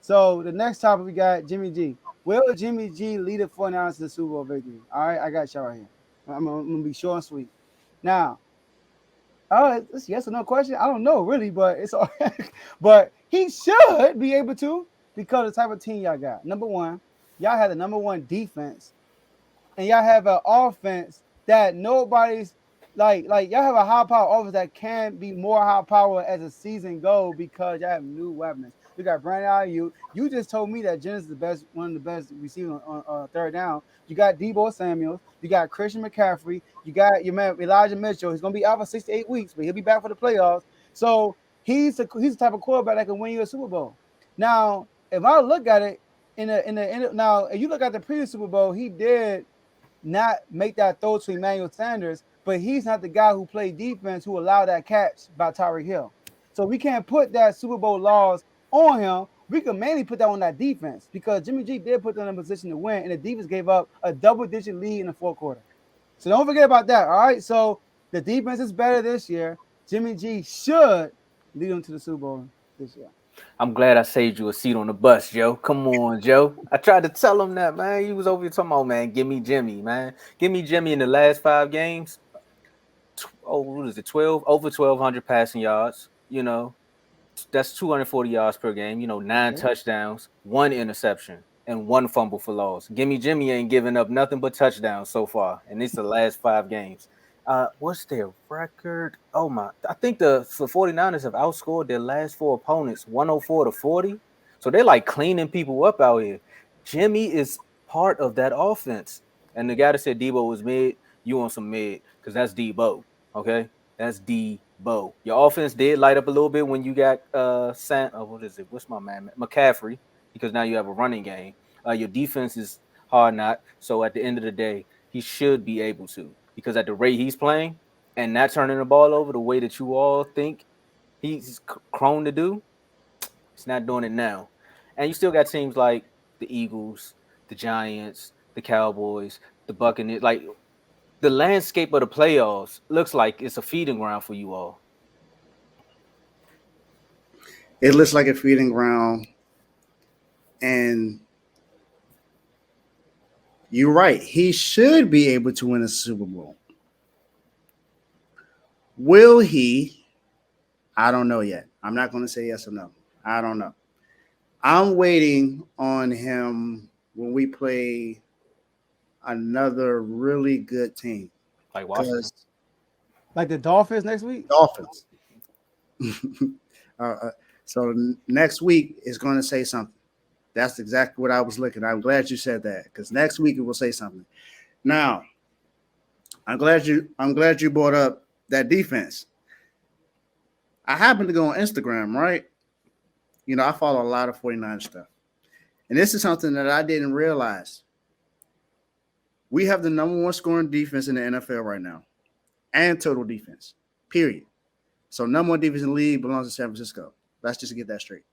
So the next topic we got Jimmy G. Will Jimmy G lead the 49ers to the Super Bowl victory? All right, I got y'all right here. I'm gonna be short and sweet. Now, it's yes or no question. I don't know really, but it's all but he should be able to because the type of team y'all got. Number one, y'all have the number one defense, and y'all have an offense that nobody's like y'all have a high power offense that can be more high power as a season go because y'all have new weapons. You got Brandon Ayuk. You just told me that Jennings is the best, one of the best receivers on third down. You got Debo Samuels. You got Christian McCaffrey. You got your man Elijah Mitchell. He's gonna be out for 6 to 8 weeks, but he'll be back for the playoffs. So he's the type of quarterback that can win you a Super Bowl. Now, if I look at it now, if you look at the previous Super Bowl, he did not make that throw to Emmanuel Sanders, but he's not the guy who played defense who allowed that catch by Tyreek Hill. So we can't put that Super Bowl loss on him. We can mainly put that on that defense because Jimmy G did put them in a position to win, and the defense gave up a double-digit lead in the fourth quarter. So don't forget about that. All right. So the defense is better this year. Jimmy G should lead them to the Super Bowl this year. I'm glad I saved you a seat on the bus, Joe. Come on, Joe. I tried to tell him that, man. You was over here talking about, man, give me Jimmy, man. Give me Jimmy in the last 5 games. What is it? 12 over 1,200 passing yards. That's 240 yards per game. 9 touchdowns, 1 interception, and 1 fumble for loss. Gimme Jimmy ain't giving up nothing but touchdowns so far, and it's the last 5 games. What's their record? Oh my! I think the 49ers have outscored their last 4 opponents 104-40. So they're like cleaning people up out here. Jimmy is part of that offense. And the guy that said Debo was mid, you on some mid because that's Debo. Okay, that's Debo. Your offense did light up a little bit when you got what is it? What's my man? McCaffrey, because now you have a running game. Your defense is hard not. So at the end of the day, he should be able to, because at the rate he's playing and not turning the ball over the way that you all think he's prone to do, he's not doing it now. And you still got teams like the Eagles, the Giants, the Cowboys, the Buccaneers. Like, the landscape of the playoffs looks like it's a feeding ground for you all. It looks like a feeding ground, and you're right. He should be able to win a Super Bowl. Will he? I don't know yet. I'm not going to say yes or no. I don't know. I'm waiting on him when we play another really good team. Like Washington. Like the Dolphins next week? Dolphins. So next week is going to say something. That's exactly what I was looking at. I'm glad you said that, because next week it will say something. Now, I'm glad you brought up that defense. I happen to go on Instagram, right? I follow a lot of 49 stuff. And this is something that I didn't realize. We have the number one scoring defense in the NFL right now, and total defense, period. So number one defense in the league belongs to San Francisco. Let's just get that straight.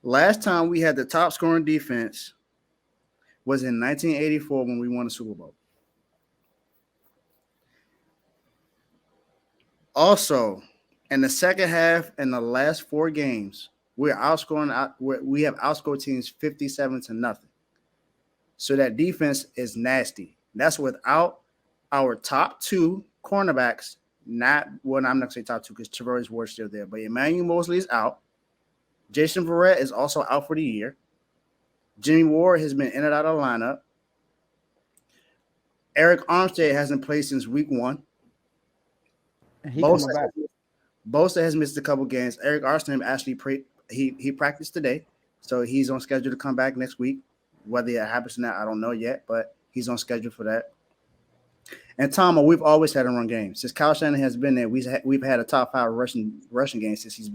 Last time we had the top scoring defense was in 1984 when we won the Super Bowl. Also, in the second half and the last 4 games, we have outscored teams 57-0. So that defense is nasty. That's without our top 2 cornerbacks. I'm not going to say top 2 because Tavares Ward's still there, but Emmanuel Mosley is out. Jason Verrett is also out for the year. Jimmy Ward has been in and out of the lineup. Eric Armstead hasn't played since week 1. Bosa has missed a couple games. Eric Armstead actually he practiced today, so he's on schedule to come back next week. Whether it happens or not, I don't know yet, but he's on schedule for that. And Tom, we've always had a run game since Kyle Shanahan has been there. We've had a top 5 rushing game since he's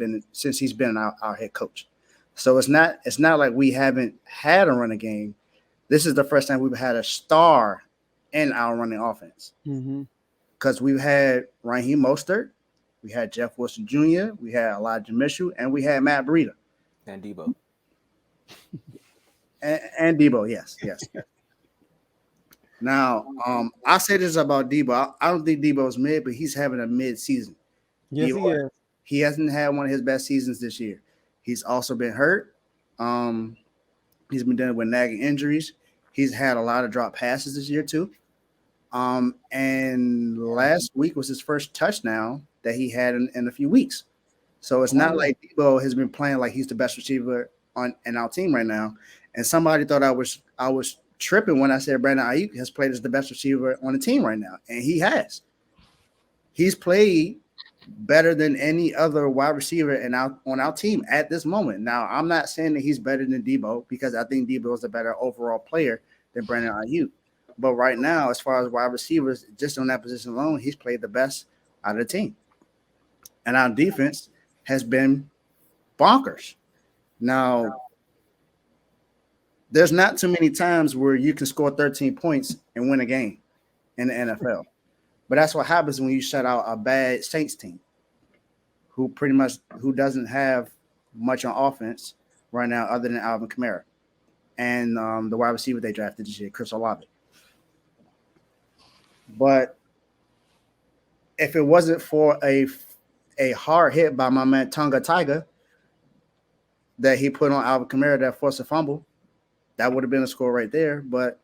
been our head coach. So it's not like we haven't had a running game. This is the first time we've had a star in our running offense, because we've had Raheem Mostert, we had Jeff Wilson Jr., we had Elijah Mitchell, and we had Matt Breida and Debo. and Debo, yes. Now, I say this about Debo. I don't think Debo's mid, but he's having a mid season. Yes, he is. He hasn't had one of his best seasons this year. He's also been hurt. He's been dealing with nagging injuries. He's had a lot of drop passes this year too. And last week was his first touchdown that he had in a few weeks. So it's not like Debo has been playing like he's the best receiver in our team right now. And somebody thought I was tripping when I said Brandon Ayuk has played as the best receiver on the team right now, and he has. He's played better than any other wide receiver on our team at this moment. Now, I'm not saying that he's better than Debo because I think Debo is a better overall player than Brandon Ayuk. But right now, as far as wide receivers, just on that position alone, he's played the best out of the team. And our defense has been bonkers. Now, there's not too many times where you can score 13 points and win a game in the NFL. But that's what happens when you shut out a bad Saints team who doesn't have much on offense right now other than Alvin Kamara and the wide receiver they drafted this year, Chris Olave. But if it wasn't for a hard hit by my man Tonga Tiger that he put on Alvin Kamara that forced a fumble, that would have been a score right there. But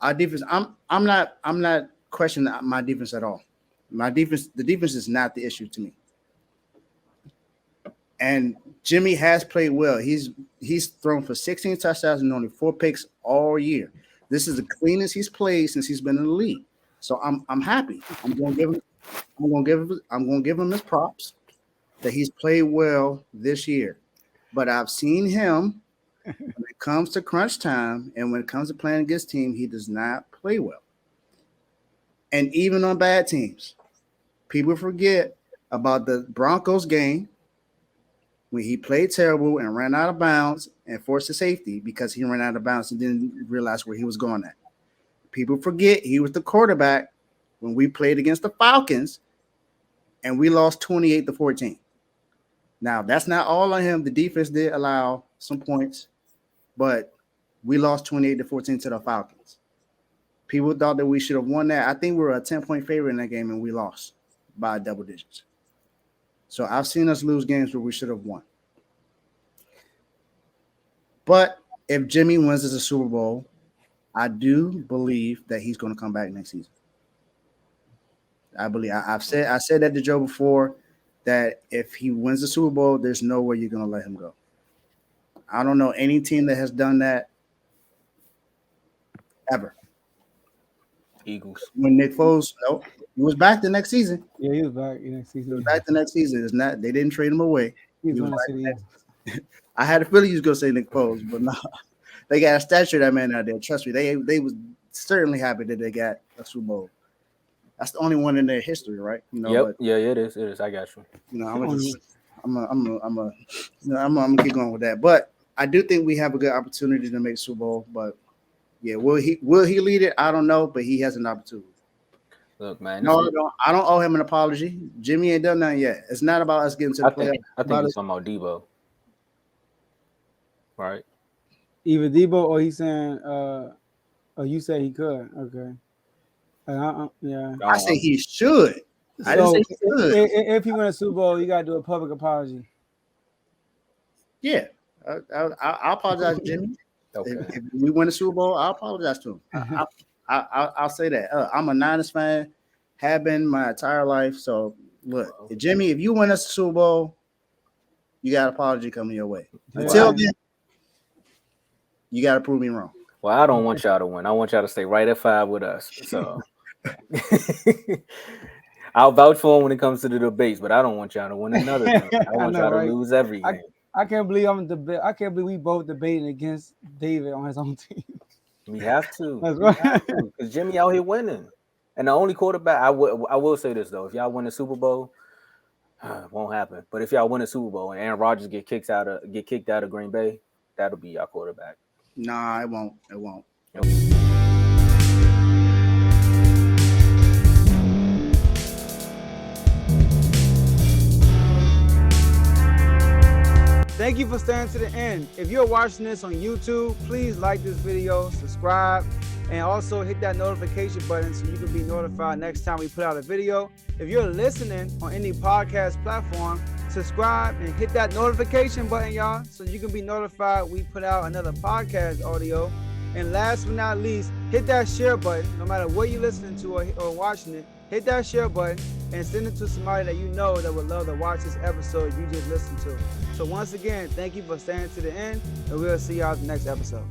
our defense, I'm not questioning my defense at all. The defense is not the issue to me. And Jimmy has played well. He's thrown for 16 touchdowns and only 4 picks all year. This is the cleanest he's played since he's been in the league. So I'm happy. I'm gonna give him his props that he's played well this year. But I've seen him when it comes to crunch time and when it comes to playing against team, he does not play well. And even on bad teams, people forget about the Broncos game when he played terrible and ran out of bounds and forced a safety because he ran out of bounds and didn't realize where he was going at. People forget he was the quarterback when we played against the Falcons and we lost 28-14. Now, that's not all on him. The defense did allow some points, but we lost 28-14 to the Falcons. People thought that we should have won that. I think we were a 10-point favorite in that game, and we lost by double digits. So I've seen us lose games where we should have won. But if Jimmy wins as a Super Bowl, I do believe that he's going to come back next season. I said that to Joe before, that if he wins the Super Bowl, there's no way you're going to let him go. I don't know any team that has done that ever. Eagles. When Nick Foles, he was back the next season. Yeah, he was back the next season. He was back the next season. It's not, they didn't trade him away. He was back. I had a feeling you was going to say Nick Foles, but no. They got a statue of that man out there. Trust me, they was certainly happy that they got a Super Bowl. That's the only one in their history, right? Yep. Yeah, it is. It is. I got you. I'm gonna keep going with that. But I do think we have a good opportunity to make Super Bowl. But yeah, will he lead it? I don't know, but he has an opportunity. Look, man. No, I don't owe him an apology. Jimmy ain't done nothing yet. It's not about us getting to the playoffs. I think he's talking about Debo. Right. Either Debo or he's saying, you say he could. Okay. Yeah. I say he should. I didn't say he should. If you win a Super Bowl, you got to do a public apology. Yeah. I'll apologize to Jimmy. Okay. If we win a Super Bowl, I'll apologize to him. I'll say that. I'm a Niners fan, have been my entire life. So, look, Jimmy, if you win us a Super Bowl, you got an apology coming your way. Until then, you got to prove me wrong. Well, I don't want y'all to win. I want y'all to stay right at 5 with us. So I'll vouch for him when it comes to the debates, but I don't want y'all to win another thing. I want y'all to lose every game. I can't believe I can't believe we both debating against David on his own team. We have to. That's right. Because Jimmy out here winning. And the only quarterback, I will say this though, if y'all win the Super Bowl, it won't happen. But if y'all win a Super Bowl and Aaron Rodgers get kicked out of Green Bay, that'll be our quarterback. Nah, it won't. It won't. Thank you for staying to the end. If you're watching this on YouTube, please like this video, subscribe, and also hit that notification button so you can be notified next time we put out a video. If you're listening on any podcast platform, subscribe, and hit that notification button, y'all, so you can be notified we put out another podcast audio. And last but not least, hit that share button. No matter what you're listening to or watching it, hit that share button and send it to somebody that you know that would love to watch this episode you just listened to. So once again, thank you for staying to the end, and we'll see y'all in the next episode.